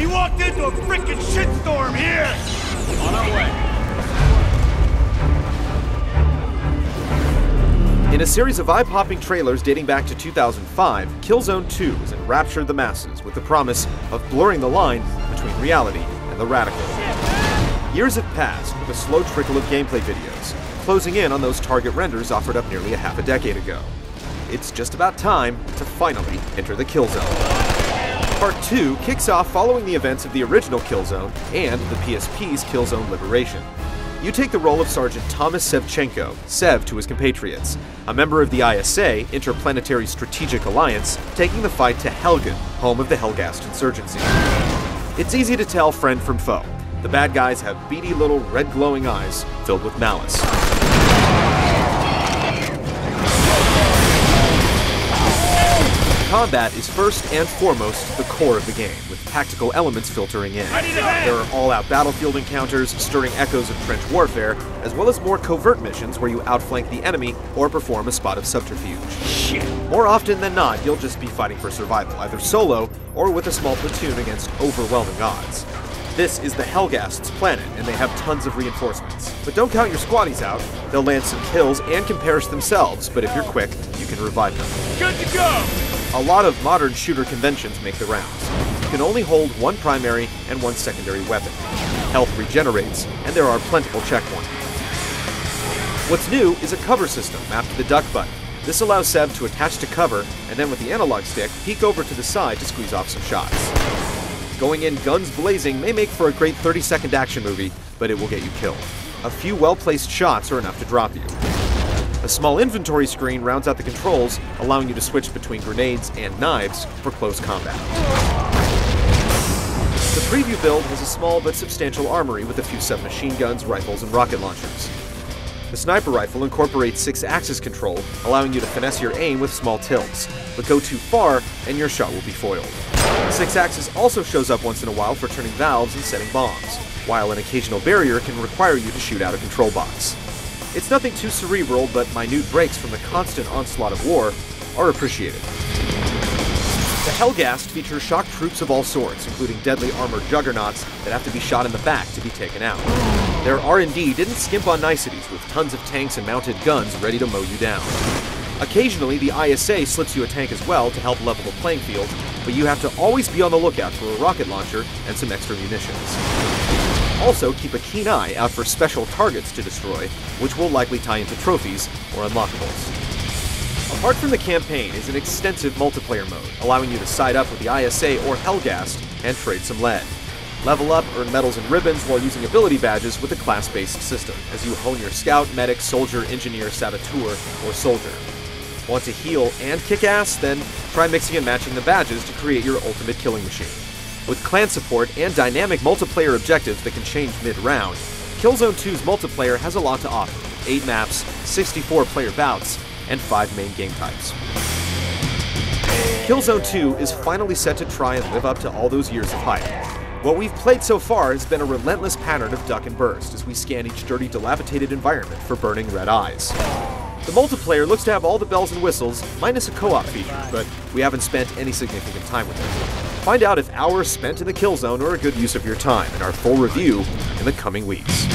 We walked into a freaking shitstorm here! On our way. In a series of eye-popping trailers dating back to 2005, Killzone 2 has enraptured the masses with the promise of blurring the line between reality and the radical. Years have passed with a slow trickle of gameplay videos, closing in on those target renders offered up nearly a half a decade ago. It's just about time to finally enter the Killzone. Part 2 kicks off following the events of the original Killzone and the PSP's Killzone Liberation. You take the role of Sergeant Thomas Sevchenko, Sev to his compatriots, a member of the ISA, Interplanetary Strategic Alliance, taking the fight to Helgen, home of the Helghast insurgency. It's easy to tell friend from foe. The bad guys have beady little red glowing eyes filled with malice. Combat is first and foremost the core of the game, with tactical elements filtering in. There are all-out battlefield encounters, stirring echoes of trench warfare, as well as more covert missions where you outflank the enemy or perform a spot of subterfuge. More often than not, you'll just be fighting for survival, either solo or with a small platoon against overwhelming odds. This is the Helghast's planet, and they have tons of reinforcements. But don't count your squaddies out. They'll land some kills and can perish themselves, but if you're quick, you can revive them. Good to go! A lot of modern shooter conventions make the rounds. You can only hold one primary and one secondary weapon. Health regenerates, and there are plentiful checkpoints. What's new is a cover system mapped to the duck button. This allows Sev to attach to cover, and then with the analog stick, peek over to the side to squeeze off some shots. Going in guns blazing may make for a great 30-second action movie, but it will get you killed. A few well-placed shots are enough to drop you. A small inventory screen rounds out the controls, allowing you to switch between grenades and knives for close combat. The preview build has a small but substantial armory with a few submachine guns, rifles, and rocket launchers. The sniper rifle incorporates 6-axis control, allowing you to finesse your aim with small tilts, but go too far and your shot will be foiled. 6-axis also shows up once in a while for turning valves and setting bombs, while an occasional barrier can require you to shoot out a control box. It's nothing too cerebral, but minute breaks from the constant onslaught of war are appreciated. The Helghast features shock troops of all sorts, including deadly armored juggernauts that have to be shot in the back to be taken out. Their R&D didn't skimp on niceties, with tons of tanks and mounted guns ready to mow you down. Occasionally, the ISA slips you a tank as well to help level the playing field, but you have to always be on the lookout for a rocket launcher and some extra munitions. Also, keep a keen eye out for special targets to destroy, which will likely tie into trophies or unlockables. Apart from the campaign is an extensive multiplayer mode, allowing you to side up with the ISA or Helghast and trade some lead. Level up, earn medals and ribbons while using ability badges with a class-based system, as you hone your scout, medic, soldier, engineer, saboteur, or soldier. Want to heal and kick ass? Then try mixing and matching the badges to create your ultimate killing machine. With clan support and dynamic multiplayer objectives that can change mid-round, Killzone 2's multiplayer has a lot to offer: 8 maps, 64 player bouts, and 5 main game types. Killzone 2 is finally set to try and live up to all those years of hype. What we've played so far has been a relentless pattern of duck and burst as we scan each dirty, dilapidated environment for burning red eyes. The multiplayer looks to have all the bells and whistles, minus a co-op feature, but we haven't spent any significant time with it. Find out if hours spent in the Killzone are a good use of your time in our full review in the coming weeks.